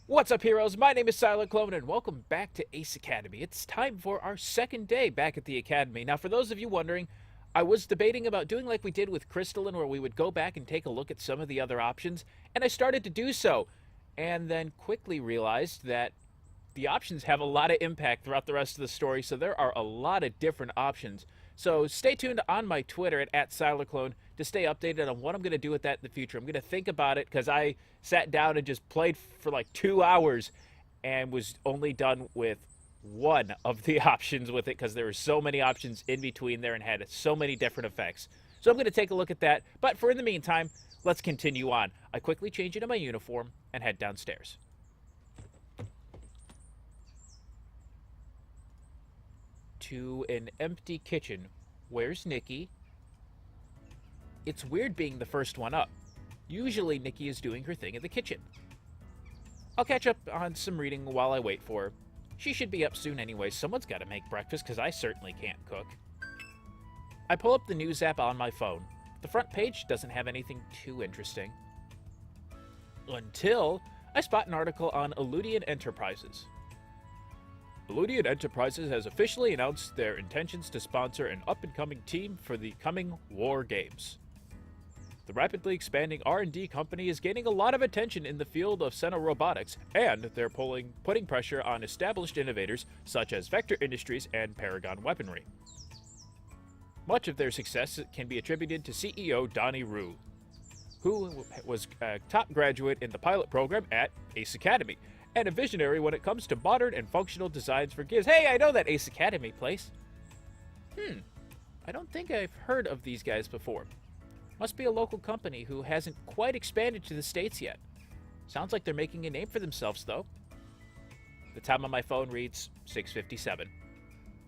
What's up, heroes? My name is Sylarclone, and welcome back to Ace Academy. It's time for our second day back at the Academy. Now, for those of you wondering, I was debating about doing like we did with Crystalline, where we would go back and take a look at some of the other options, and I started to do so, and then quickly realized that the options have a lot of impact throughout the rest of the story, so there are a lot of different options. So stay tuned on my Twitter at Sylarclone to stay updated on what I'm going to do with that in the future. I'm going to think about it because I sat down and just played for like 2 hours and was only done with one of the options with it because there were so many options in between there and had so many different effects. So I'm going to take a look at that. But for in the meantime, let's continue on. I quickly change into my uniform and head downstairs. To an empty kitchen. Where's Nikki? It's weird being the first one up. Usually Nikki is doing her thing in the kitchen. I'll catch up on some reading while I wait for her. She should be up soon anyway. Someone's got to make breakfast because I certainly can't cook. I pull up the news app on my phone. The front page doesn't have anything too interesting. Until I spot an article on Eludian Enterprises. Eludian Enterprises has officially announced their intentions to sponsor an up-and-coming team for the coming War Games. The rapidly expanding R&D company is gaining a lot of attention in the field of xenorobotics, and they're putting pressure on established innovators such as Vector Industries and Paragon Weaponry. Much of their success can be attributed to CEO Donnie Rue, who was a top graduate in the pilot program at Ace Academy, and a visionary when it comes to modern and functional designs for games. Hey, I know that Ace Academy place. I don't think I've heard of these guys before. Must be a local company who hasn't quite expanded to the States yet. Sounds like they're making a name for themselves, though. The time on my phone reads 6:57.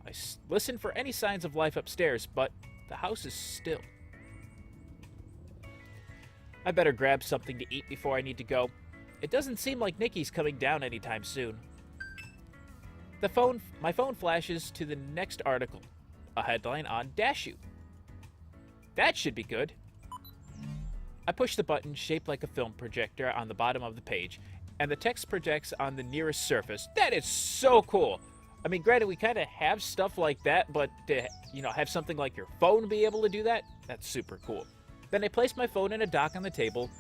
I listen for any signs of life upstairs, but the house is still. I better grab something to eat before I need to go. It doesn't seem like Nikki's coming down anytime soon. My phone flashes to the next article, a headline on Dashu. That should be good. I push the button shaped like a film projector on the bottom of the page, and the text projects on the nearest surface. That is so cool. I mean, granted, we kind of have stuff like that, but to, have something like your phone be able to do that, that's super cool. Then I place my phone in a dock on the table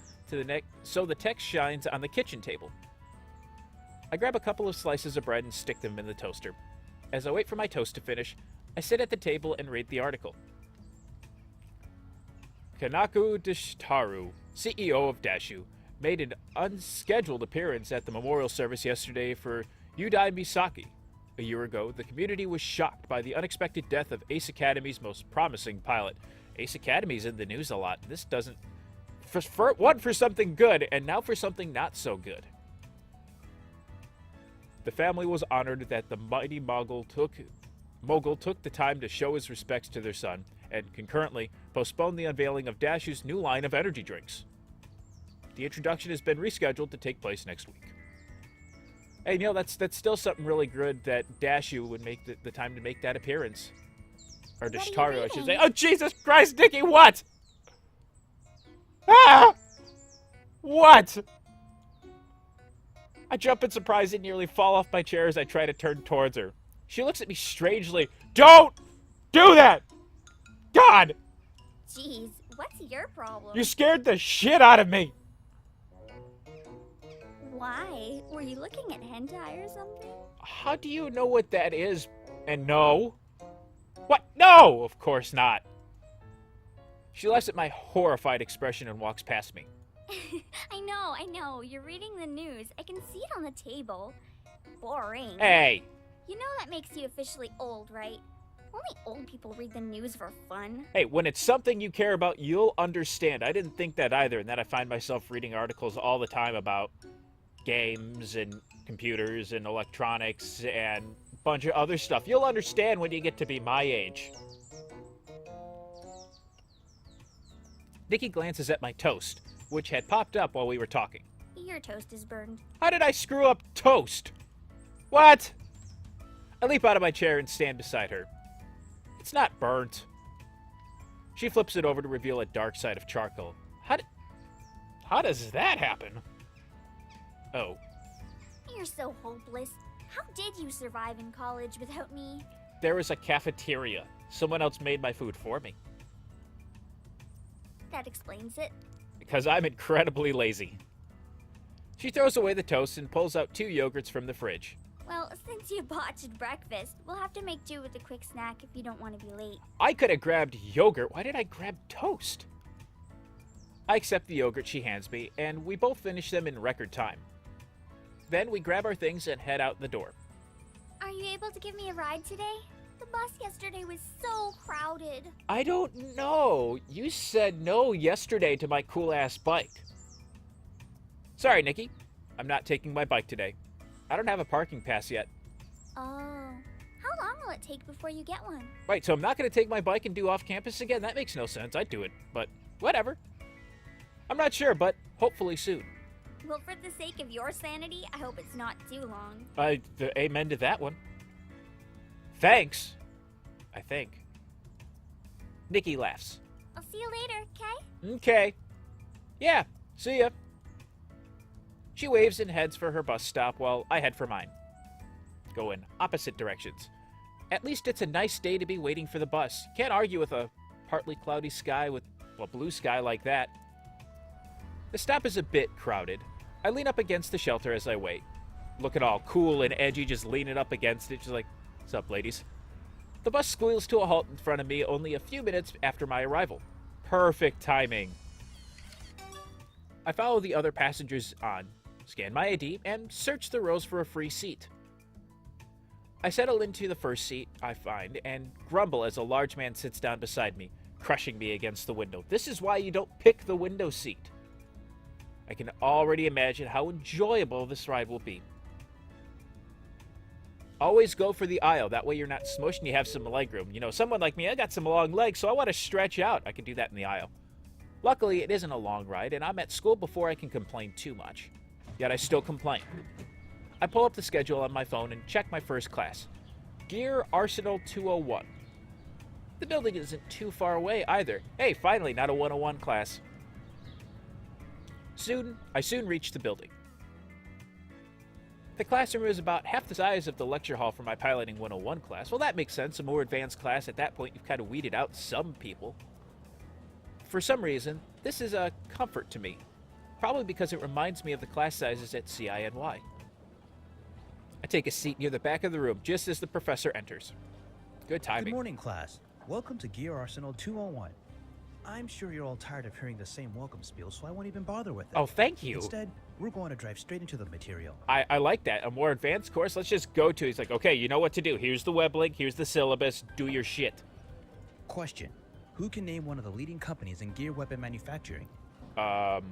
so the text shines on the kitchen table. I grab a couple of slices of bread and stick them in the toaster. As I wait for my toast to finish, I sit at the table and read the article. Kanaku Deshitaru, CEO of Dashu, made an unscheduled appearance at the memorial service yesterday for Yudai Misaki. A year ago, the community was shocked by the unexpected death of Ace Academy's most promising pilot. Ace Academy's in the news a lot. This doesn't... For something good, and now for something not so good. The family was honored that the mighty mogul took the time to show his respects to their son, and concurrently postponed the unveiling of Dashu's new line of energy drinks. The introduction has been rescheduled to take place next week. Hey, that's still something really good that Dashu would make the time to make that appearance. Or Deshitaru, I should say. Oh, Jesus Christ, Nikki, what? Ah! What? I jump in surprise and nearly fall off my chair as I try to turn towards her. She looks at me strangely. Don't do that! God! Jeez, what's your problem? You scared the shit out of me! Why? Were you looking at hentai or something? How do you know what that is? And no? What? No! Of course not. She laughs at my horrified expression and walks past me. I know. You're reading the news. I can see it on the table. Boring. Hey! You know that makes you officially old, right? Only old people read the news for fun. Hey, when it's something you care about, you'll understand. I didn't think that either, and then I find myself reading articles all the time about games and computers and electronics and a bunch of other stuff. You'll understand when you get to be my age. Nikki glances at my toast, which had popped up while we were talking. Your toast is burned. How did I screw up toast? What? I leap out of my chair and stand beside her. It's not burnt. She flips it over to reveal a dark side of charcoal. How does that happen? Oh. You're so hopeless. How did you survive in college without me? There was a cafeteria. Someone else made my food for me. That explains it. Because I'm incredibly lazy. She throws away the toast and pulls out 2 yogurts from the fridge. Well, since you botched breakfast, we'll have to make do with a quick snack if you don't want to be late. I could have grabbed yogurt. Why did I grab toast? I accept the yogurt she hands me, and we both finish them in record time. Then we grab our things and head out the door. Are you able to give me a ride today? The bus yesterday was so crowded. I don't know. You said no yesterday to my cool-ass bike. Sorry, Nikki. I'm not taking my bike today. I don't have a parking pass yet. Oh. How long will it take before you get one? Right, so I'm not going to take my bike and do off-campus again? That makes no sense. I'd do it, but whatever. I'm not sure, but hopefully soon. Well, for the sake of your sanity, I hope it's not too long. Amen to that one. Thanks. I think. Nikki laughs. I'll see you later, okay? Okay. Yeah, see ya. She waves and heads for her bus stop while I head for mine. Go in opposite directions. At least it's a nice day to be waiting for the bus. Can't argue with a partly cloudy sky with, well, blue sky like that. The stop is a bit crowded. I lean up against the shelter as I wait. Looking all cool and edgy, just leaning up against it, just like, what's up, ladies? The bus squeals to a halt in front of me only a few minutes after my arrival. Perfect timing. I follow the other passengers on, scan my ID, and search the rows for a free seat. I settle into the first seat I find and grumble as a large man sits down beside me, crushing me against the window. This is why you don't pick the window seat. I can already imagine how enjoyable this ride will be. Always go for the aisle. That way you're not smushed and you have some leg room. You know, someone like me, I got some long legs, so I want to stretch out. I can do that in the aisle. Luckily, it isn't a long ride, and I'm at school before I can complain too much. Yet I still complain. I pull up the schedule on my phone and check my first class. Gear Arsenal 201. The building isn't too far away either. Hey, finally, not a 101 class. I soon reach the building. The classroom is about half the size of the lecture hall for my piloting 101 class. Well, that makes sense. A more advanced class at that point, you've kind of weeded out some people. For some reason, this is a comfort to me. Probably because it reminds me of the class sizes at CINY. I take a seat near the back of the room just as the professor enters. Good timing. Good morning, class. Welcome to Gear Arsenal 201. I'm sure you're all tired of hearing the same welcome spiel, so I won't even bother with it. Oh, thank you. Instead, we're going to drive straight into the material. I like that. A more advanced course, let's just go to. He's like, okay, you know what to do. Here's the web link. Here's the syllabus. Do your shit. Question. Who can name one of the leading companies in gear weapon manufacturing? Go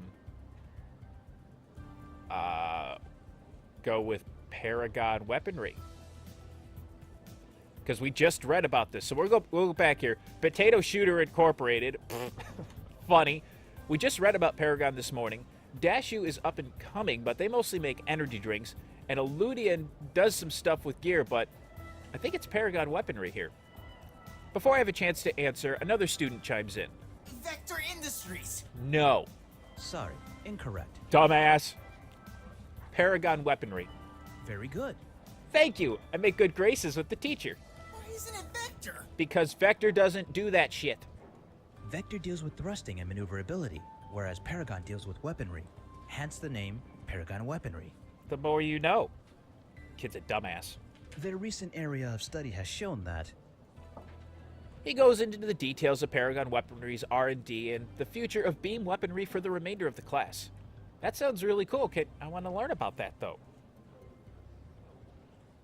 with Paragon Weaponry. Because we just read about this. So we'll go back here. Potato Shooter Incorporated. Funny. We just read about Paragon this morning. Dashu is up and coming, but they mostly make energy drinks. And Eludian does some stuff with gear, but I think it's Paragon Weaponry here. Before I have a chance to answer, another student chimes in. Vector Industries! No. Sorry, incorrect. Dumbass. Paragon Weaponry. Very good. Thank you. I make good graces with the teacher. Why isn't it Vector? Because Vector doesn't do that shit. Vector deals with thrusting and maneuverability, whereas Paragon deals with weaponry. Hence the name Paragon Weaponry. The more you know. Kid's a dumbass. Their recent area of study has shown that He goes into the details of Paragon Weaponry's R&D and the future of beam weaponry for the remainder of the class. That sounds really cool, kid. I want to learn about that, though.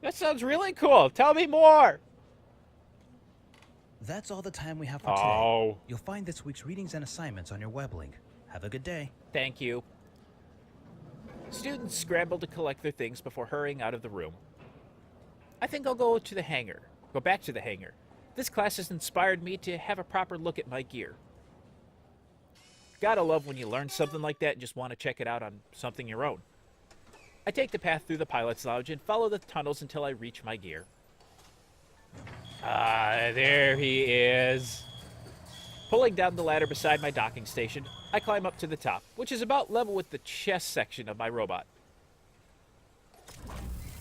That sounds really cool. Tell me more. That's all the time we have for today. Oh. You'll find this week's readings and assignments on your web link. Have a good day. Thank you. Students scramble to collect their things before hurrying out of the room. I think I'll go back to the hangar. This class has inspired me to have a proper look at my gear. Gotta love when you learn something like that and just want to check it out on something your own. I take the path through the pilot's lounge and follow the tunnels until I reach my gear. Ah, there he is. Pulling down the ladder beside my docking station, I climb up to the top, which is about level with the chest section of my robot.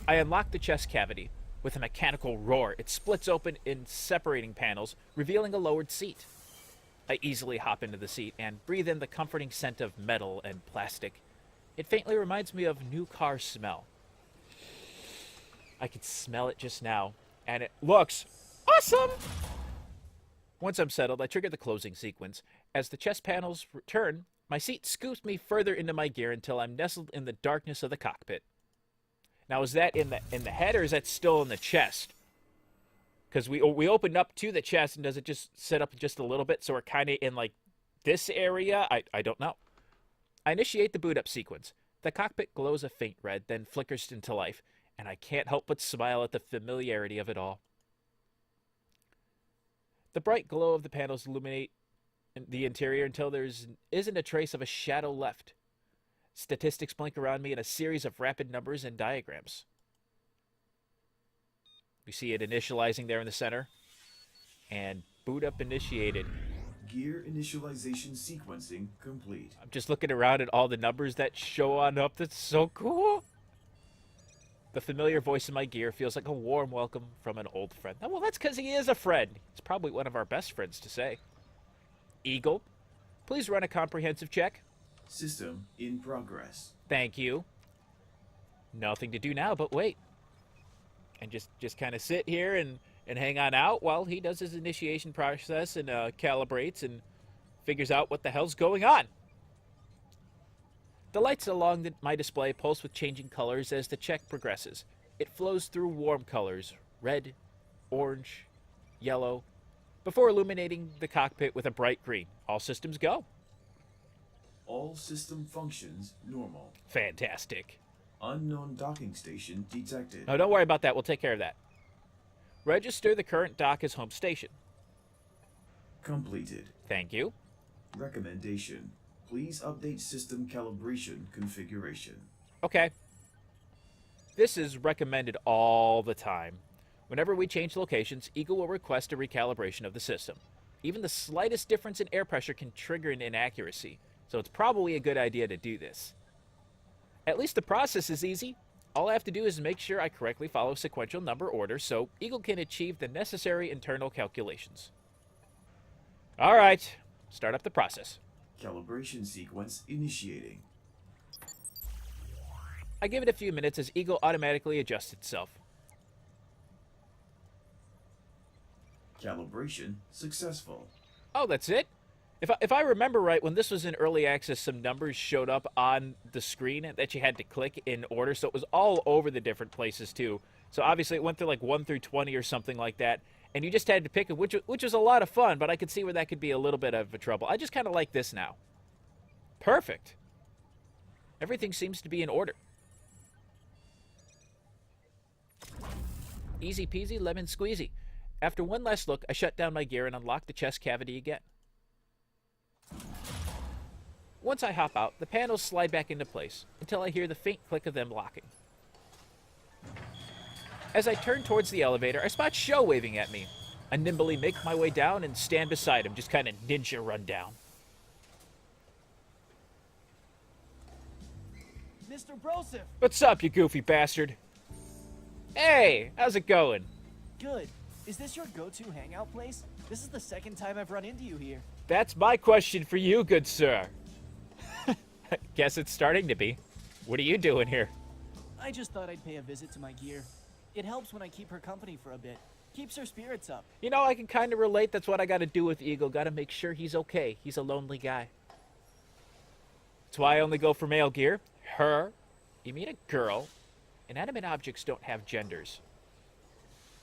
I unlock the chest cavity. With a mechanical roar, it splits open in separating panels, revealing a lowered seat. I easily hop into the seat and breathe in the comforting scent of metal and plastic. It faintly reminds me of new car smell. I can smell it just now, and it looks awesome! Once I'm settled, I trigger the closing sequence. As the chest panels return, my seat scoops me further into my gear until I'm nestled in the darkness of the cockpit. Now, is that in the head, or is that still in the chest? Because we opened up to the chest, and does it just set up just a little bit, so we're kind of in, like, this area? I don't know. I initiate the boot-up sequence. The cockpit glows a faint red, then flickers into life, and I can't help but smile at the familiarity of it all. The bright glow of the panels illuminate the interior until there isn't a trace of a shadow left. Statistics blink around me in a series of rapid numbers and diagrams. We see it initializing there in the center. And boot up initiated. Gear initialization sequencing complete. I'm just looking around at all the numbers that show on up. That's so cool. The familiar voice in my gear feels like a warm welcome from an old friend. Oh, well, that's because he is a friend. He's probably one of our best friends to say. Eagle, please run a comprehensive check. System in progress. Thank you. Nothing to do now but wait. And just kind of sit here and hang on out while he does his initiation process and calibrates and figures out what the hell's going on. The lights along my display pulse with changing colors as the check progresses. It flows through warm colors, red, orange, yellow, before illuminating the cockpit with a bright green. All systems go. All system functions normal. Fantastic. Unknown docking station detected. No, don't worry about that. We'll take care of that. Register the current dock as home station. Completed. Thank you. Recommendation. Please update system calibration configuration. Okay. This is recommended all the time. Whenever we change locations, Eagle will request a recalibration of the system. Even the slightest difference in air pressure can trigger an inaccuracy, so it's probably a good idea to do this. At least the process is easy. All I have to do is make sure I correctly follow sequential number order so Eagle can achieve the necessary internal calculations. All right, start up the process. Calibration sequence initiating. I give it a few minutes as Eagle automatically adjusts itself. Calibration successful. Oh, that's it? If I remember right, when this was in early access, some numbers showed up on the screen that you had to click in order, so it was all over the different places too. So obviously it went through like 1 through 20 or something like that, and you just had to pick it, which was a lot of fun, but I could see where that could be a little bit of a trouble. I just kind of like this now. Perfect. Everything seems to be in order. Easy peasy, lemon squeezy. After one last look, I shut down my gear and unlock the chest cavity again. Once I hop out, the panels slide back into place until I hear the faint click of them locking. As I turn towards the elevator, I spot Sho waving at me. I nimbly make my way down and stand beside him, just kind of ninja run down. Mr. Broseph! What's up, you goofy bastard? Hey, how's it going? Good. Is this your go-to hangout place? This is the second time I've run into you here. That's my question for you, good sir. Guess it's starting to be. What are you doing here? I just thought I'd pay a visit to my gear. It helps when I keep her company for a bit. Keeps her spirits up. You know, I can kind of relate. That's what I got to do with Eagle. Got to make sure he's okay. He's a lonely guy. That's why I only go for male gear. Her. You meet a girl. Inanimate objects don't have genders.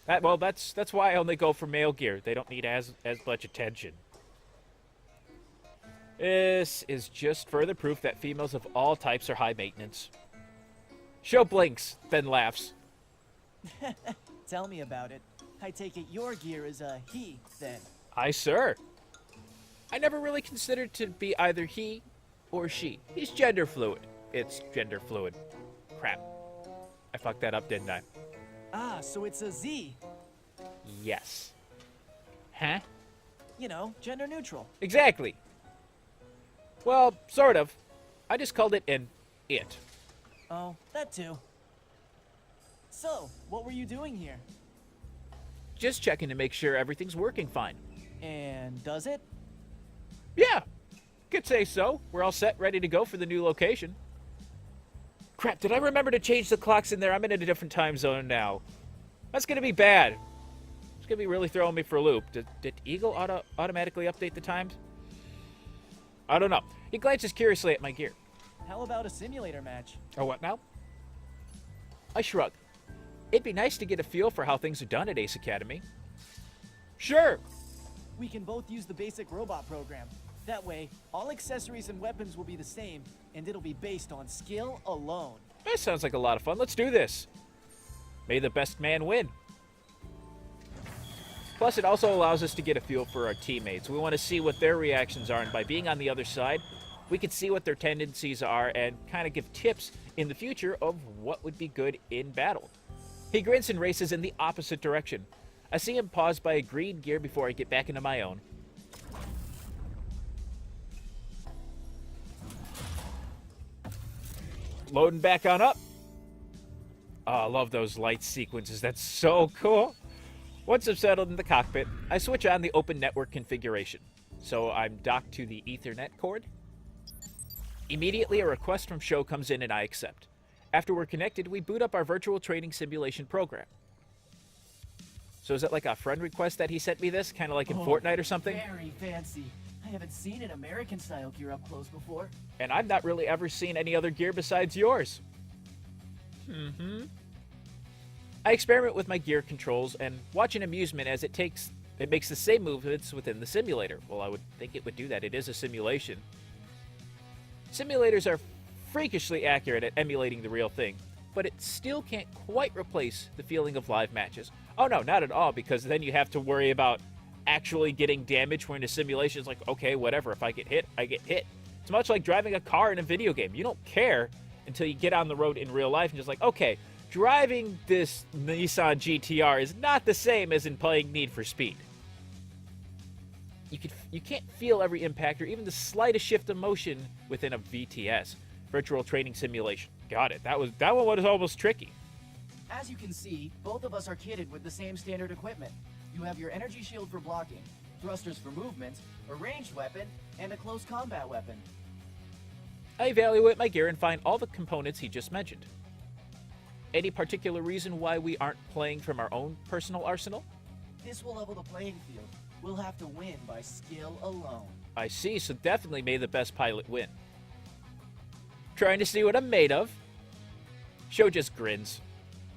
That's why I only go for male gear. They don't need as much attention. This is just further proof that females of all types are high maintenance. Sho blinks, then laughs. Tell me about it. I take it your gear is a he, then. Aye, sir. I never really considered to be either he or she. He's gender fluid. It's gender fluid. Crap. I fucked that up, didn't I? Ah, so it's a Z. Yes. Huh? You know, gender neutral. Exactly. Well, sort of. I just called it an it. Oh, that too. So, what were you doing here? Just checking to make sure everything's working fine. And does it? Yeah, could say so. We're all set, ready to go for the new location. Crap, did I remember to change the clocks in there? I'm in a different time zone now. That's gonna be bad. It's gonna be really throwing me for a loop. Did Eagle automatically update the times? I don't know. He glances curiously at my gear. How about a simulator match? Oh, what now? I shrug. It'd be nice to get a feel for how things are done at Ace Academy. Sure. We can both use the basic robot program. That way, all accessories and weapons will be the same, and it'll be based on skill alone. That sounds like a lot of fun. Let's do this. May the best man win. Plus, it also allows us to get a feel for our teammates. We want to see what their reactions are, and by being on the other side, we can see what their tendencies are and kind of give tips in the future of what would be good in battle. He grins and races in the opposite direction. I see him pause by a green gear before I get back into my own. Loading back on up. Oh, I love those light sequences. That's so cool. Once I've settled in the cockpit, I switch on the open network configuration. So I'm docked to the Ethernet cord. Immediately, a request from Show comes in and I accept. After we're connected, we boot up our virtual training simulation program. So is it like a friend request that he sent me this? Kind of like in Fortnite or something? Very fancy. I haven't seen an American-style gear up close before. And I've not really ever seen any other gear besides yours. I experiment with my gear controls and watch in amusement as it makes the same movements within the simulator. Well, I would think it would do that. It is a simulation. Simulators are freakishly accurate at emulating the real thing, but it still can't quite replace the feeling of live matches. Oh no, not at all, because then you have to worry about actually getting damage when a simulation is like, okay, whatever, if I get hit, I get hit. It's much like driving a car in a video game. You don't care until you get on the road in real life and just like, okay, driving this Nissan GTR is not the same as in playing Need for Speed. You can't feel every impact or even the slightest shift of motion within a VTS, virtual training simulation. Got it. That one was almost tricky. As you can see, both of us are kitted with the same standard equipment. You have your energy shield for blocking, thrusters for movement, a ranged weapon, and a close combat weapon. I evaluate my gear and find all the components he just mentioned. Any particular reason why we aren't playing from our own personal arsenal? This will level the playing field. We'll have to win by skill alone. I see, so definitely may the best pilot win. Trying to see what I'm made of? Sho just grins.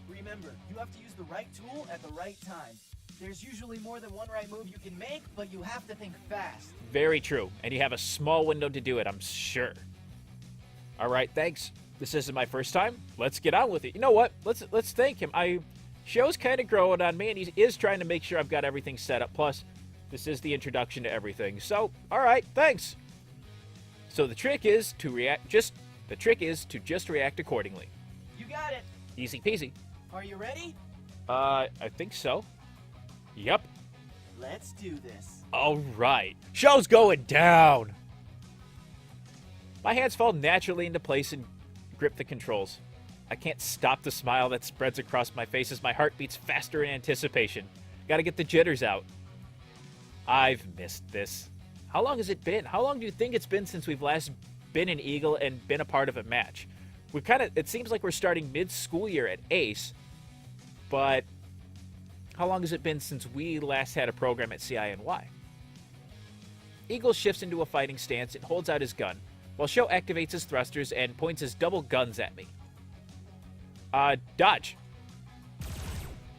Remember, you have to use the right tool at the right time. There's usually more than one right move you can make, but you have to think fast. Very true, and you have a small window to do it, I'm sure. All right, thanks. This isn't my first time. Let's get on with it. You know what? Let's thank him. Sho's kind of growing on me, and he is trying to make sure I've got everything set up. Plus, this is the introduction to everything. So, all right, thanks. So the trick is to just react accordingly. You got it. Easy peasy. Are you ready? I think so. Yep. Let's do this. All right. Show's going down. My hands fall naturally into place and grip the controls. I can't stop the smile that spreads across my face as my heart beats faster in anticipation. Gotta get the jitters out. I've missed this. How long has it been? How long do you think it's been since we've last been an Eagle and been a part of a match? It seems like we're starting mid-school year at Ace, but how long has it been since we last had a program at CINY? Eagle shifts into a fighting stance and holds out his gun, while Sho activates his thrusters and points his double guns at me. Dodge.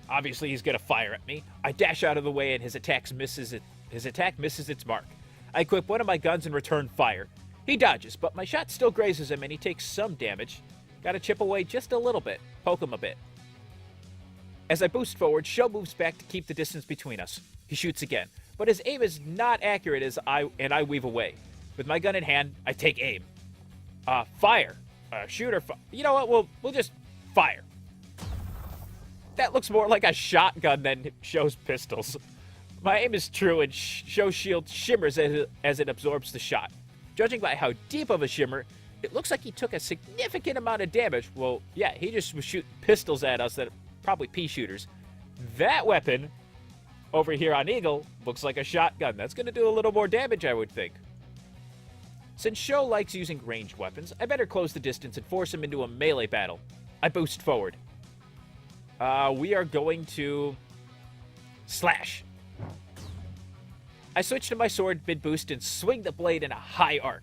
Obviously, he's gonna fire at me. I dash out of the way and his attack misses its mark. I equip one of my guns and return fire. He dodges, but my shot still grazes him and he takes some damage. Gotta chip away just a little bit, poke him a bit. As I boost forward, Sho moves back to keep the distance between us. He shoots again, but his aim is not accurate as I weave away. With my gun in hand, I take aim. Fire. Shooter. You know what? We'll just fire. That looks more like a shotgun than Sho's pistols. My aim is true, and Sho's shield shimmers as it absorbs the shot. Judging by how deep of a shimmer, it looks like he took a significant amount of damage. Well, yeah, he just was shooting pistols at us that probably pea shooters. That weapon over here on Eagle looks like a shotgun. That's going to do a little more damage, I would think. Since Sho likes using ranged weapons, I better close the distance and force him into a melee battle. I boost forward. We are going to slash. I switch to my sword mid-boost and swing the blade in a high arc.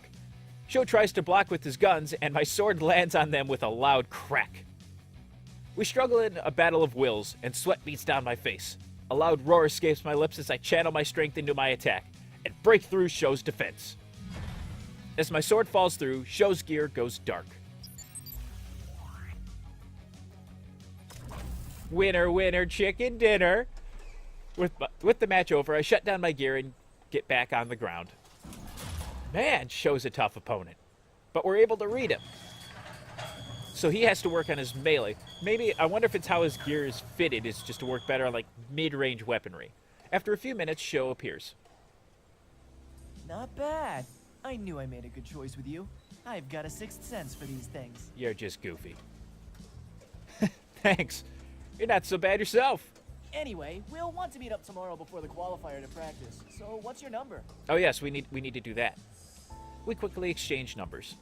Sho tries to block with his guns, and my sword lands on them with a loud crack. We struggle in a battle of wills, and sweat beats down my face. A loud roar escapes my lips as I channel my strength into my attack and break through Sho's defense. As my sword falls through, Sho's gear goes dark. Winner, winner, chicken dinner. With the match over, I shut down my gear and get back on the ground. Man, Sho's a tough opponent, but we're able to read him. So he has to work on his melee. Maybe, I wonder if it's how his gear is fitted, is just to work better on like mid-range weaponry. After a few minutes, Sho appears. Not bad. I knew I made a good choice with you. I've got a sixth sense for these things. You're just goofy. Thanks. You're not so bad yourself. Anyway, we'll want to meet up tomorrow before the qualifier to practice. So what's your number? Oh yes, we need to do that. We quickly exchange numbers.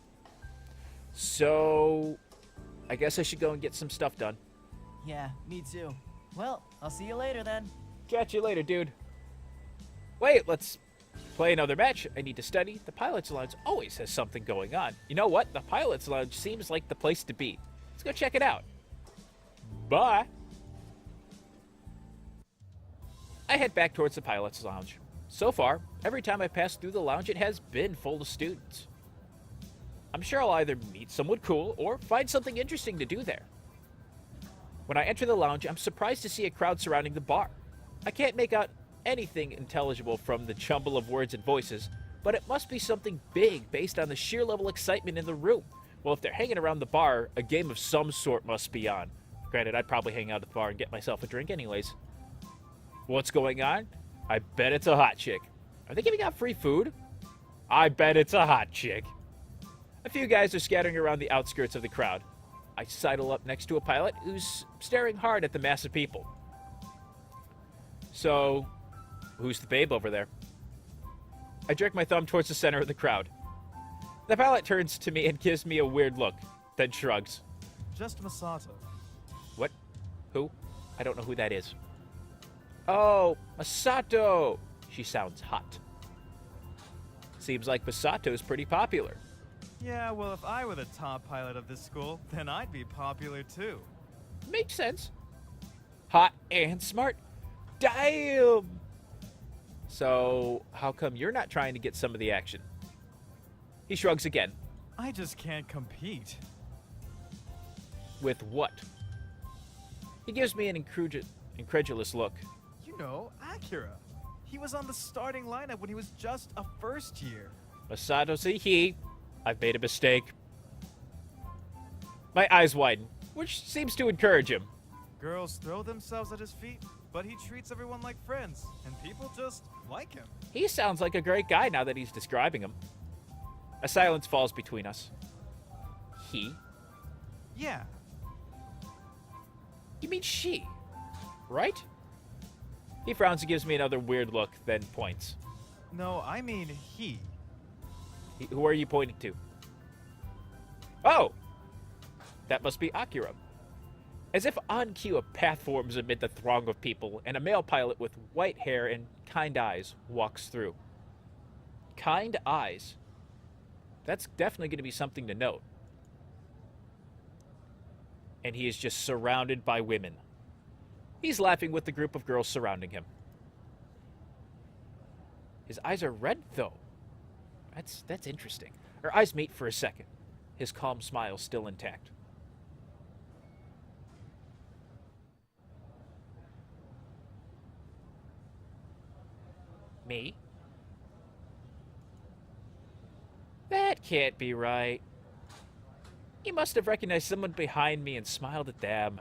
So, I guess I should go and get some stuff done. Yeah, me too. Well, I'll see you later then. Catch you later, dude. Wait, let's play another match. I need to study. The Pilot's Lounge always has something going on. You know what? The Pilot's Lounge seems like the place to be. Let's go check it out. Bye. I head back towards the Pilot's Lounge. So far, every time I pass through the lounge, it has been full of students. I'm sure I'll either meet someone cool or find something interesting to do there. When I enter the lounge, I'm surprised to see a crowd surrounding the bar. I can't make out anything intelligible from the jumble of words and voices, but it must be something big based on the sheer level excitement in the room. Well, if they're hanging around the bar, a game of some sort must be on. Granted, I'd probably hang out at the bar and get myself a drink anyways. What's going on? I bet it's a hot chick. Are they giving out free food? I bet it's a hot chick. A few guys are scattering around the outskirts of the crowd. I sidle up next to a pilot who's staring hard at the mass of people. So, who's the babe over there? I jerk my thumb towards the center of the crowd. The pilot turns to me and gives me a weird look, then shrugs. Just Masato. What? Who? I don't know who that is. Oh, Masato! She sounds hot. Seems like Masato's pretty popular. Yeah, well, if I were the top pilot of this school, then I'd be popular too. Makes sense. Hot and smart. Damn! So, how come you're not trying to get some of the action? He shrugs again. I just can't compete. With what? He gives me an incredulous look. You know, Akira. He was on the starting lineup when he was just a first year. Masato say he. I've made a mistake. My eyes widen, which seems to encourage him. Girls throw themselves at his feet, but he treats everyone like friends, and people just like him. He sounds like a great guy now that he's describing him. A silence falls between us. He? Yeah. You mean she, right? He frowns and gives me another weird look, then points. No, I mean he. Who are you pointing to? Oh! That must be Akira. As if on cue, a path forms amid the throng of people, and a male pilot with white hair and kind eyes walks through. Kind eyes. That's definitely going to be something to note. And he is just surrounded by women. He's laughing with the group of girls surrounding him. His eyes are red, though. That's interesting. Our eyes meet for a second, his calm smile still intact. Me? That can't be right. He must have recognized someone behind me and smiled at them.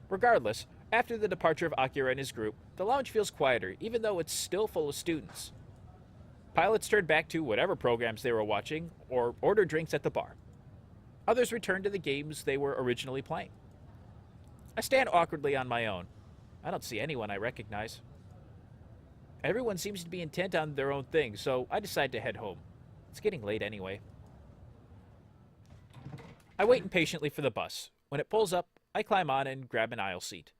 Regardless, after the departure of Akira and his group, the lounge feels quieter, even though it's still full of students. Pilots turn back to whatever programs they were watching, or order drinks at the bar. Others return to the games they were originally playing. I stand awkwardly on my own. I don't see anyone I recognize. Everyone seems to be intent on their own thing, so I decide to head home. It's getting late anyway. I wait impatiently for the bus. When it pulls up, I climb on and grab an aisle seat.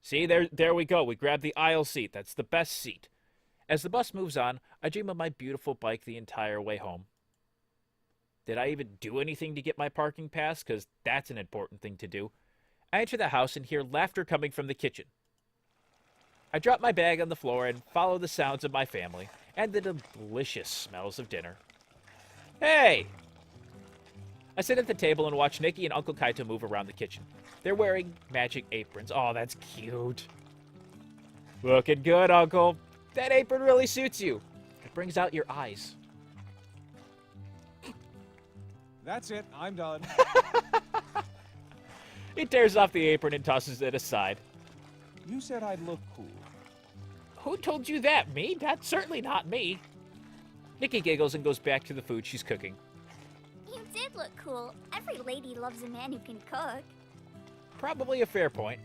See, there we go. We grab the aisle seat. That's the best seat. As the bus moves on, I dream of my beautiful bike the entire way home. Did I even do anything to get my parking pass? Because that's an important thing to do. I enter the house and hear laughter coming from the kitchen. I drop my bag on the floor and follow the sounds of my family and the delicious smells of dinner. Hey! I sit at the table and watch Nikki and Uncle Kaito move around the kitchen. They're wearing magic aprons. Oh, that's cute. Looking good, Uncle. That apron really suits you. It brings out your eyes. That's it. I'm done. He tears off the apron and tosses it aside. You said I'd look cool. Who told you that? Me? That's certainly not me. Nikki giggles and goes back to the food she's cooking. You did look cool. Every lady loves a man who can cook. Probably a fair point.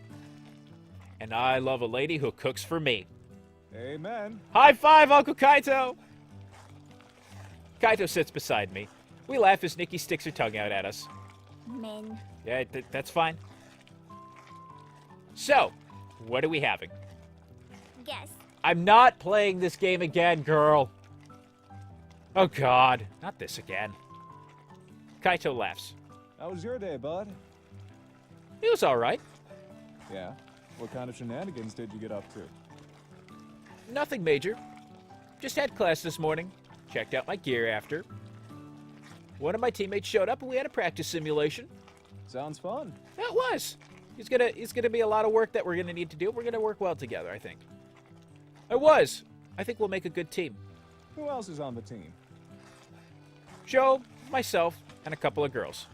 And I love a lady who cooks for me. Amen. High five, Uncle Kaito! Kaito sits beside me. We laugh as Nikki sticks her tongue out at us. Men. Yeah, that's fine. So, what are we having? Guess. I'm not playing this game again, girl. Oh, God. Not this again. Kaito laughs. How was your day, bud? It was all right. Yeah. What kind of shenanigans did you get up to? Nothing major. Just had class this morning. Checked out my gear after. One of my teammates showed up and we had a practice simulation. Sounds fun. That was. It's gonna be a lot of work that we're gonna need to do. We're gonna work well together, I think. It was. I think we'll make a good team. Who else is on the team? Joe, myself, and a couple of girls.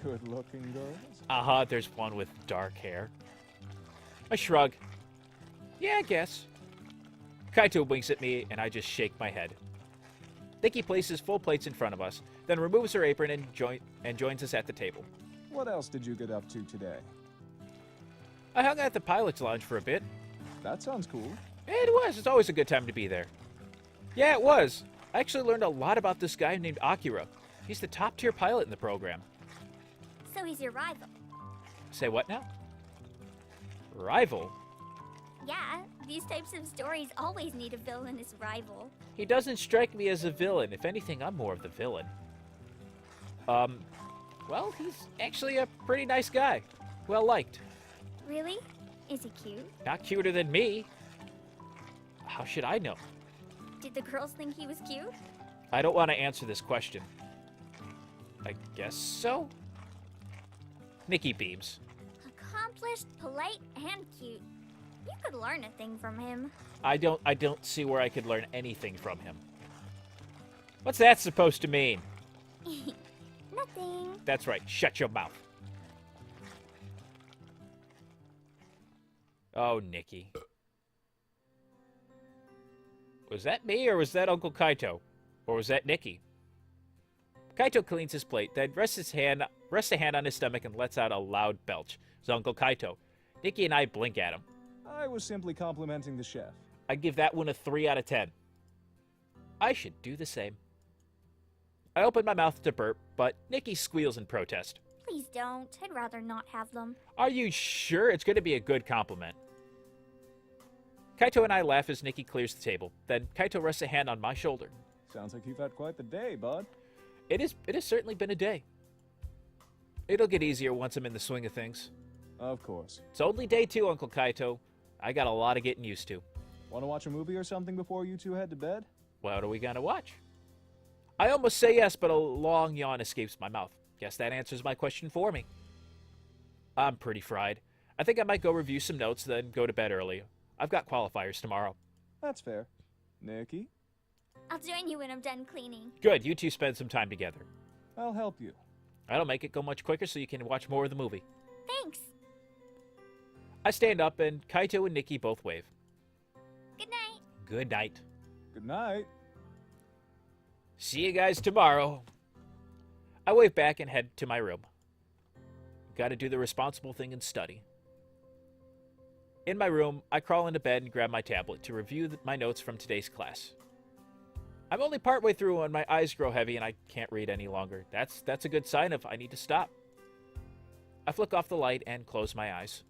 Good-looking girls? Uh-huh, there's one with dark hair. I shrug. Yeah, I guess. Kaito winks at me, and I just shake my head. Nikki places full plates in front of us, then removes her apron and joins us at the table. What else did you get up to today? I hung out at the pilot's lounge for a bit. That sounds cool. It was. It's always a good time to be there. Yeah, it was. I actually learned a lot about this guy named Akira. He's the top-tier pilot in the program. So he's your rival. Say what now? Rival? Yeah, these types of stories always need a villainous rival. He doesn't strike me as a villain. If anything, I'm more of the villain. Well, he's actually a pretty nice guy. Well-liked. Really? Is he cute? Not cuter than me. How should I know? Did the girls think he was cute? I don't want to answer this question. I guess so? Nikki beams. Accomplished, polite, and cute. You could learn a thing from him. I don't see where I could learn anything from him. What's that supposed to mean? Nothing. That's right. Shut your mouth. Oh, Nikki. Was that me, or was that Uncle Kaito? Or was that Nikki? Kaito cleans his plate, then rests a hand on his stomach and lets out a loud belch. It's Uncle Kaito. Nikki and I blink at him. I was simply complimenting the chef. I give that one a 3 out of 10. I should do the same. I open my mouth to burp, but Nikki squeals in protest. Please don't. I'd rather not have them. Are you sure? It's going to be a good compliment. Kaito and I laugh as Nikki clears the table. Then Kaito rests a hand on my shoulder. Sounds like you've had quite the day, bud. It has certainly been a day. It'll get easier once I'm in the swing of things. Of course. It's only day 2, Uncle Kaito. I got a lot of getting used to. Want to watch a movie or something before you two head to bed? What are we going to watch? I almost say yes, but a long yawn escapes my mouth. Guess that answers my question for me. I'm pretty fried. I think I might go review some notes, then go to bed early. I've got qualifiers tomorrow. That's fair. Nikki? I'll join you when I'm done cleaning. Good, you two spend some time together. I'll help you. That'll make it go much quicker so you can watch more of the movie. Thanks. I stand up and Kaito and Nikki both wave. Good night. Good night. Good night. See you guys tomorrow. I wave back and head to my room. Gotta do the responsible thing and study. In my room, I crawl into bed and grab my tablet to review my notes from today's class. I'm only partway through when my eyes grow heavy and I can't read any longer. That's a good sign of I need to stop. I flick off the light and close my eyes.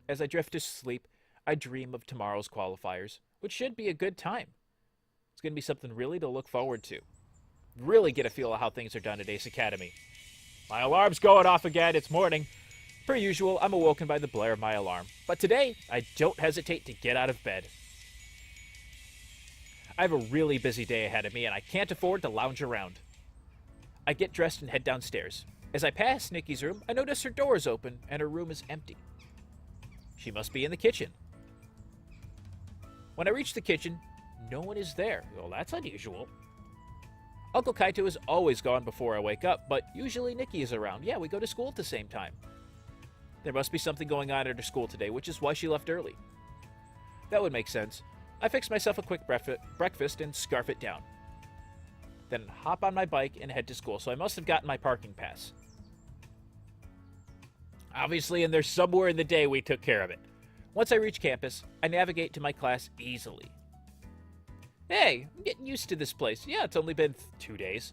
As I drift to sleep, I dream of tomorrow's qualifiers, which should be a good time. It's going to be something really to look forward to. Really get a feel of how things are done at Ace Academy. My alarm's going off again. It's morning. Per usual, I'm awoken by the blare of my alarm. But today, I don't hesitate to get out of bed. I have a really busy day ahead of me, and I can't afford to lounge around. I get dressed and head downstairs. As I pass Nikki's room, I notice her door is open and her room is empty. She must be in the kitchen. When I reach the kitchen, no one is there. Well, that's unusual. Uncle Kaito is always gone before I wake up, but usually Nikki is around. Yeah, we go to school at the same time. There must be something going on at her school today, which is why she left early. That would make sense. I fix myself a quick breakfast and scarf it down. Then hop on my bike and head to school, so I must have gotten my parking pass. Obviously, in there somewhere in the day, we took care of it. Once I reach campus, I navigate to my class easily. Hey, I'm getting used to this place. Yeah, it's only been 2 days.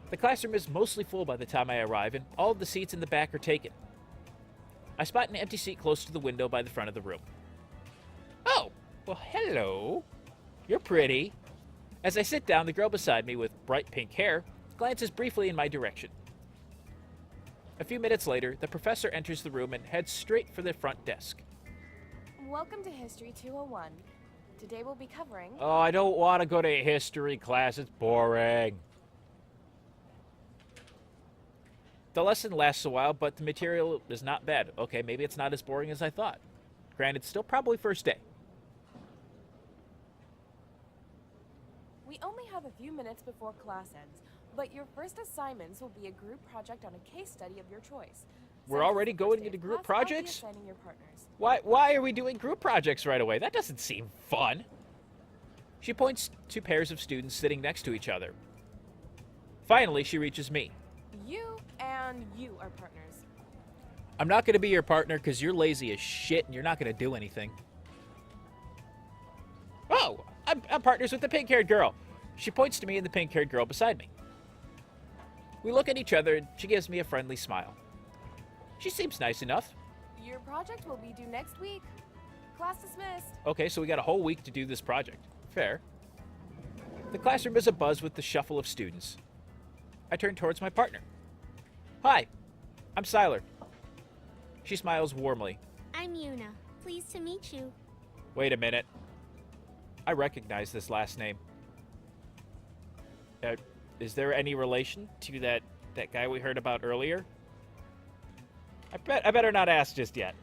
The classroom is mostly full by the time I arrive, and all of the seats in the back are taken. I spot an empty seat close to the window by the front of the room. Oh, well, hello. You're pretty. As I sit down, the girl beside me with bright pink hair glances briefly in my direction. A few minutes later, the professor enters the room and heads straight for the front desk. Welcome to History 201. Today we'll be covering... Oh, I don't want to go to a history class. It's boring. The lesson lasts a while, but the material is not bad. Okay, maybe it's not as boring as I thought. Granted, still probably first day. We only have a few minutes before class ends, but your first assignments will be a group project on a case study of your choice. We're already going into group projects? I'll be assigning your partners. Why are we doing group projects right away? That doesn't seem fun. She points to pairs of students sitting next to each other. Finally, she reaches me. You and you are partners. I'm not going to be your partner because you're lazy as shit and you're not going to do anything. Oh, I'm partners with the pink-haired girl. She points to me and the pink-haired girl beside me. We look at each other and she gives me a friendly smile. She seems nice enough. Your project will be due next week. Class dismissed. Okay, so we got a whole week to do this project. Fair. The classroom is abuzz with the shuffle of students. I turn towards my partner. Hi, I'm Sylar. She smiles warmly. I'm Yuuna. Pleased to meet you. Wait a minute. I recognize this last name. Is there any relation to that guy we heard about earlier? I better not ask just yet.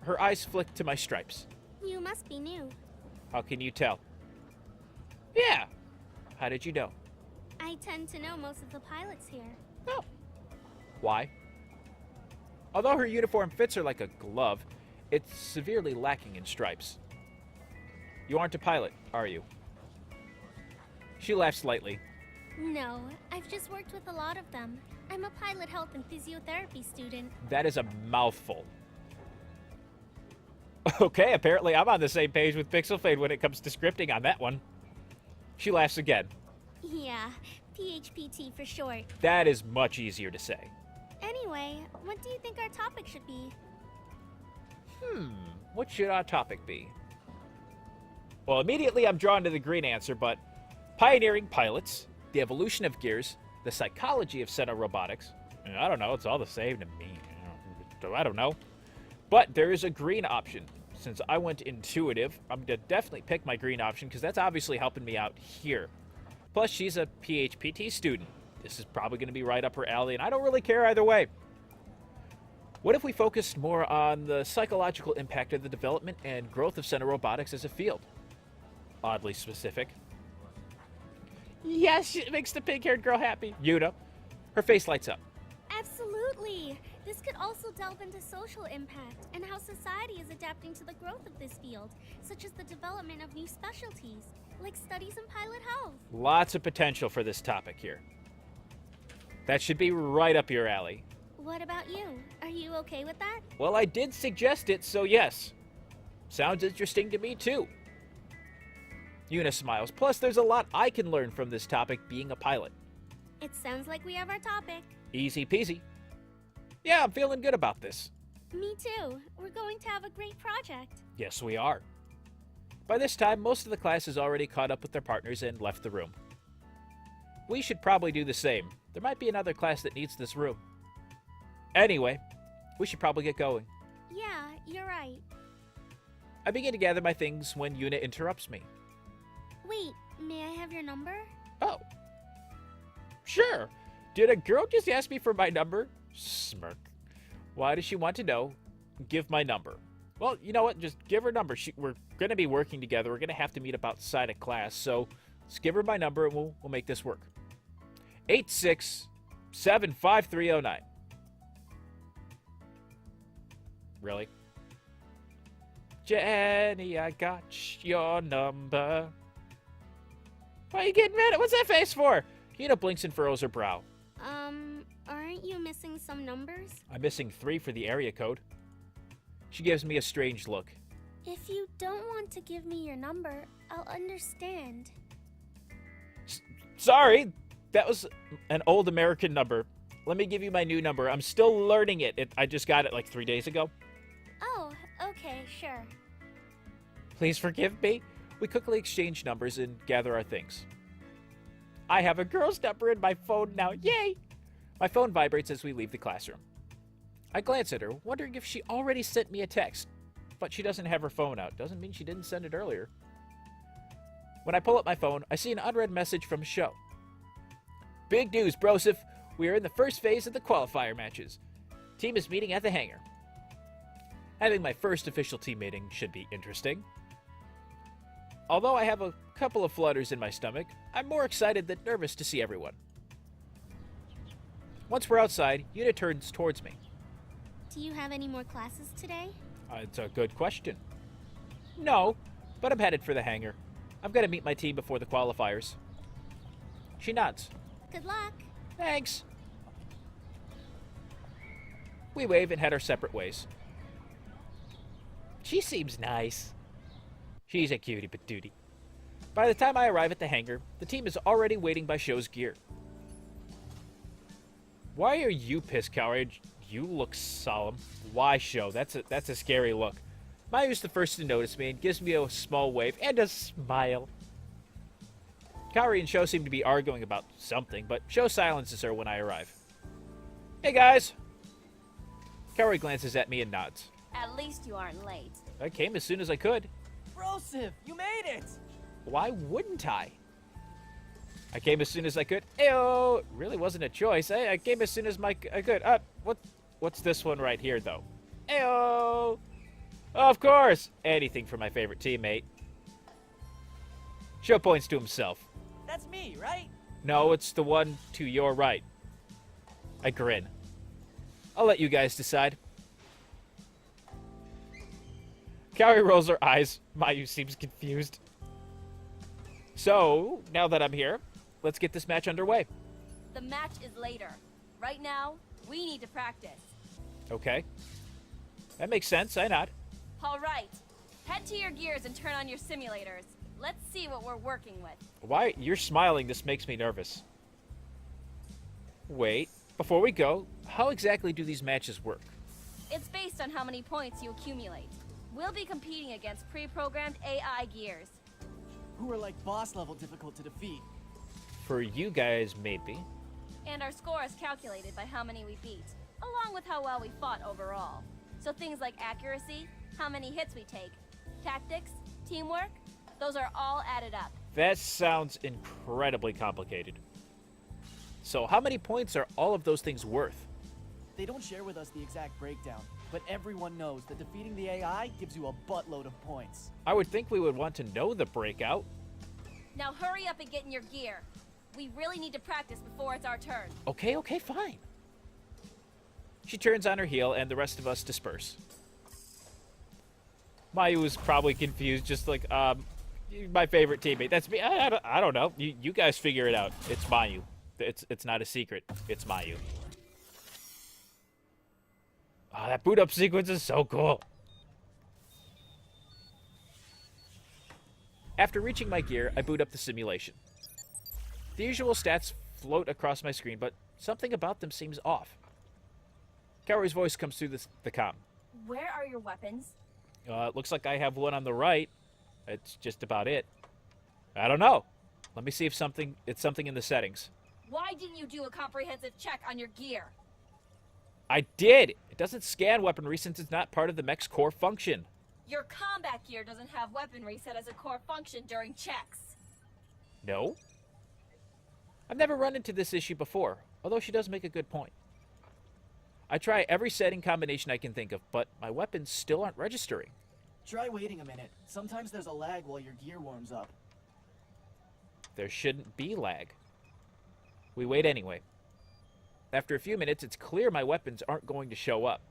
Her eyes flick to my stripes. You must be new. How can you tell? Yeah. How did you know? I tend to know most of the pilots here. Oh. Why? Although her uniform fits her like a glove, it's severely lacking in stripes. You aren't a pilot, are you? She laughs lightly. No, I've just worked with a lot of them. I'm a pilot health and physiotherapy student. That is a mouthful. Okay, apparently I'm on the same page with Pixelfade when it comes to scripting on that one. She laughs again. Yeah, PHPT for short. That is much easier to say. Anyway, what do you think our topic should be? What should our topic be? Well, immediately I'm drawn to the green answer, but pioneering pilots, the evolution of gears, the psychology of robotics. I don't know, it's all the same to me. I don't know. But there is a green option. Since I went intuitive, I'm going to definitely pick my green option because that's obviously helping me out here. Plus, she's a PHPT student. This is probably going to be right up her alley, and I don't really care either way. What if we focused more on the psychological impact of the development and growth of robotics as a field? Oddly specific. Yes, it makes the pink-haired girl happy. Yuuna. Her face lights up. Absolutely! This could also delve into social impact and how society is adapting to the growth of this field, such as the development of new specialties, like studies in pilot health. Lots of potential for this topic here. That should be right up your alley. What about you? Are you okay with that? Well, I did suggest it, so yes. Sounds interesting to me, too. Yuuna smiles. Plus, there's a lot I can learn from this topic being a pilot. It sounds like we have our topic. Easy peasy. Yeah, I'm feeling good about this. Me too. We're going to have a great project. Yes, we are. By this time, most of the class has already caught up with their partners and left the room. We should probably do the same. There might be another class that needs this room. Anyway, we should probably get going. Yeah, you're right. I begin to gather my things when Yuuna interrupts me. Wait, may I have your number? Oh. Sure. Did a girl just ask me for my number? Smirk. Why does she want to know? Give my number. Well, you know what? Just give her number. We're going to be working together. We're going to have to meet up outside of class. So let's give her my number and we'll make this work. 86-75309. Really? Jenny, I got your number. Why are you getting mad? What's that face for? Yuuna blinks and furrows her brow. Aren't you missing some numbers? I'm missing 3 for the area code. She gives me a strange look. If you don't want to give me your number, I'll understand. Sorry, that was an old American number. Let me give you my new number. I'm still learning it. I just got it like 3 days ago. Oh, okay, sure. Please forgive me. We quickly exchange numbers and gather our things. I have a girl's number in my phone now. Yay! My phone vibrates as we leave the classroom. I glance at her, wondering if she already sent me a text. But she doesn't have her phone out. Doesn't mean she didn't send it earlier. When I pull up my phone, I see an unread message from Sho. Big news, Broseph. We are in the first phase of the qualifier matches. Team is meeting at the hangar. Having my first official team meeting should be interesting. Although I have a couple of flutters in my stomach, I'm more excited than nervous to see everyone. Once we're outside, Yuuna turns towards me. Do you have any more classes today? It's a good question. No, but I'm headed for the hangar. I've got to meet my team before the qualifiers. She nods. Good luck. Thanks. We wave and head our separate ways. She seems nice. She's a cutie patootie. By the time I arrive at the hangar, the team is already waiting by Sho's gear. Why are you pissed, Coward? You look solemn. Why, Sho? That's a scary look. Mayu's the first to notice me and gives me a small wave and a smile. Kaori and Sho seem to be arguing about something, but Sho silences her when I arrive. Hey, guys! Kaori glances at me and nods. At least you aren't late. I came as soon as I could. Broseph, you made it! Why wouldn't I? I came as soon as I could. Ayo! It really wasn't a choice. I came as soon as I could. What's this one right here, though? Ayo! Of course! Anything for my favorite teammate. Sho points to himself. That's me, right? No, it's the one to your right. I grin. I'll let you guys decide. Kaori rolls her eyes. Mayu seems confused. So, now that I'm here, let's get this match underway. The match is later. Right now, we need to practice. Okay. That makes sense. I nod. All right. Head to your gears and turn on your simulators. Let's see what we're working with. Why? You're smiling. This makes me nervous. Wait. Before we go, how exactly do these matches work? It's based on how many points you accumulate. We'll be competing against pre-programmed AI gears. Who are like boss level difficult to defeat. For you guys, maybe. And our score is calculated by how many we beat, along with how well we fought overall. So things like accuracy, how many hits we take, tactics, teamwork, those are all added up. That sounds incredibly complicated. So how many points are all of those things worth? They don't share with us the exact breakdown, but everyone knows that defeating the AI gives you a buttload of points. I would think we would want to know the breakout. Now hurry up and get in your gear. We really need to practice before it's our turn. Okay, fine. She turns on her heel and the rest of us disperse. Mayu is probably confused, just like, my favorite teammate. That's me. I don't know. You guys figure it out. It's Mayu. It's not a secret. It's Mayu. Oh, that boot up sequence is so cool. After reaching my gear, I boot up the simulation. The usual stats float across my screen, but something about them seems off. Kaori's voice comes through the comm. Where are your weapons? It looks like I have one on the right. It's just about it. I don't know. Let me see if it's something in the settings. Why didn't you do a comprehensive check on your gear? I did! It doesn't scan weaponry since it's not part of the mech's core function. Your combat gear doesn't have weaponry set as a core function during checks. No? I've never run into this issue before, although she does make a good point. I try every setting combination I can think of, but my weapons still aren't registering. Try waiting a minute. Sometimes there's a lag while your gear warms up. There shouldn't be lag. We wait anyway. After a few minutes, it's clear my weapons aren't going to show up.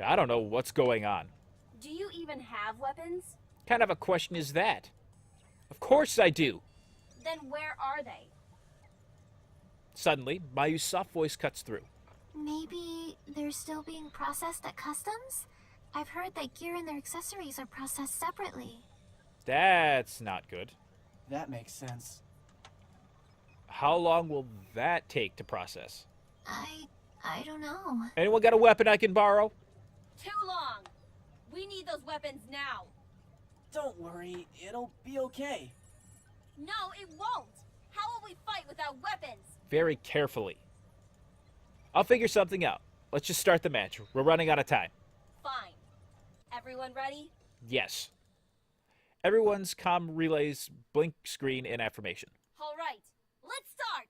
I don't know what's going on. Do you even have weapons? Kind of a question is that? Of course I do! Then where are they? Suddenly, Mayu's soft voice cuts through. Maybe they're still being processed at customs? I've heard that gear and their accessories are processed separately. That's not good. That makes sense. How long will that take to process? I don't know. Anyone got a weapon I can borrow? Too long! We need those weapons now! Don't worry, it'll be okay. No, it won't! How will we fight without weapons? Very carefully. I'll figure something out. Let's just start the match. We're running out of time. Fine. Everyone ready? Yes. Everyone's comm relays blink screen in affirmation. All right, let's start!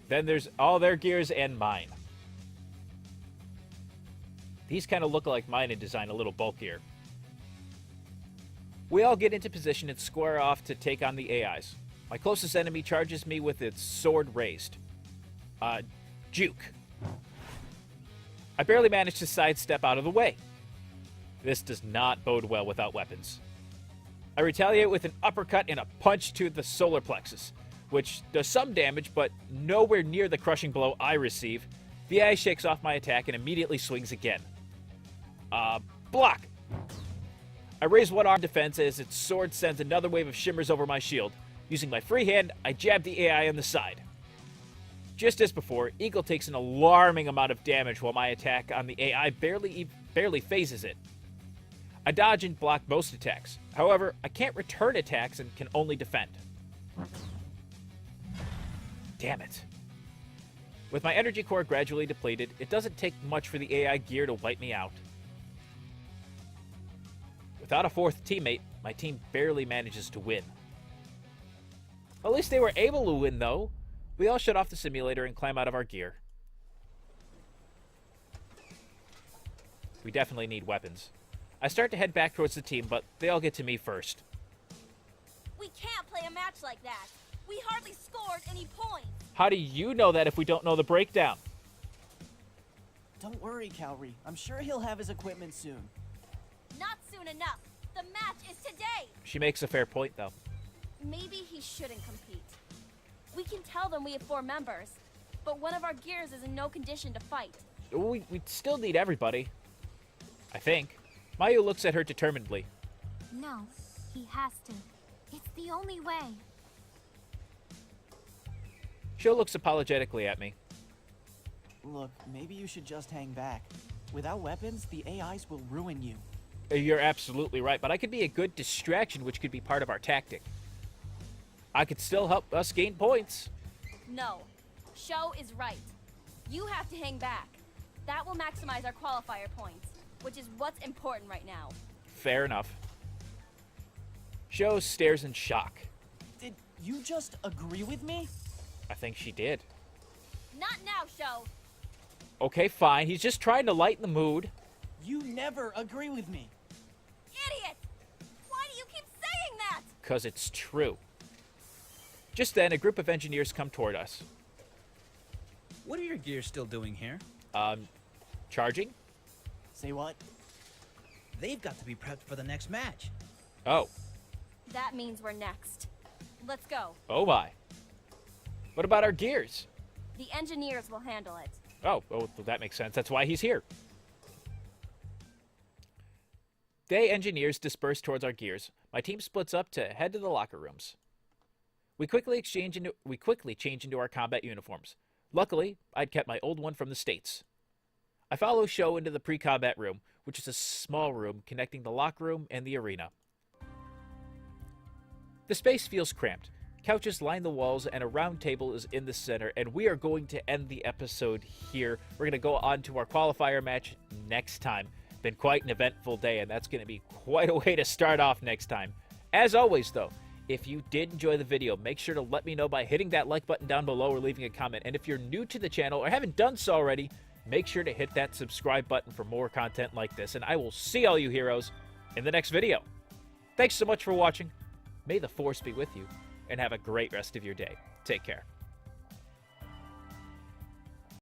Then there's all their gears and mine. These kind of look like mine in design, a little bulkier. We all get into position and square off to take on the AIs. My closest enemy charges me with its sword raised. Juke. I barely manage to sidestep out of the way. This does not bode well without weapons. I retaliate with an uppercut and a punch to the solar plexus, which does some damage, but nowhere near the crushing blow I receive. The AI shakes off my attack and immediately swings again. Block! I raise one arm defense as its sword sends another wave of shimmers over my shield. Using my free hand, I jab the AI on the side. Just as before, Eagle takes an alarming amount of damage while my attack on the AI barely phases it. I dodge and block most attacks. However, I can't return attacks and can only defend. Damn it. With my energy core gradually depleted, it doesn't take much for the AI gear to wipe me out. Without a fourth teammate, my team barely manages to win. At least they were able to win, though. We all shut off the simulator and climb out of our gear. We definitely need weapons. I start to head back towards the team, but they all get to me first. We can't play a match like that. We hardly scored any points. How do you know that if we don't know the breakdown? Don't worry, Kaori. I'm sure he'll have his equipment soon. Not soon enough. The match is today. She makes a fair point, though. Maybe he shouldn't compete. We can tell them we have 4 members, but one of our gears is in no condition to fight. We still need everybody. I think. Mayu looks at her determinedly. No, he has to. It's the only way. Sho looks apologetically at me. Look, maybe you should just hang back. Without weapons, the AIs will ruin you. You're absolutely right, but I could be a good distraction, which could be part of our tactic. I could still help us gain points. No. Sho is right. You have to hang back. That will maximize our qualifier points, which is what's important right now. Fair enough. Sho stares in shock. Did you just agree with me? I think she did. Not now, Sho. Okay, fine. He's just trying to lighten the mood. You never agree with me. Idiot! Why do you keep saying that? 'Cause it's true. Just then, a group of engineers come toward us. What are your gears still doing here? Charging? Say what? They've got to be prepped for the next match. Oh. That means we're next. Let's go. Oh my. What about our gears? The engineers will handle it. Oh, that makes sense. That's why he's here. Day engineers disperse towards our gears. My team splits up to head to the locker rooms. We quickly change into our combat uniforms. Luckily, I'd kept my old one from the States. I follow Sho into the pre-combat room, which is a small room connecting the locker room and the arena. The space feels cramped. Couches line the walls and a round table is in the center, and we are going to end the episode here. We're going to go on to our qualifier match next time. Been quite an eventful day, and that's going to be quite a way to start off next time. As always, though, if you did enjoy the video, make sure to let me know by hitting that like button down below or leaving a comment. And if you're new to the channel or haven't done so already, make sure to hit that subscribe button for more content like this. And I will see all you heroes in the next video. Thanks so much for watching. May the Force be with you, and have a great rest of your day. Take care.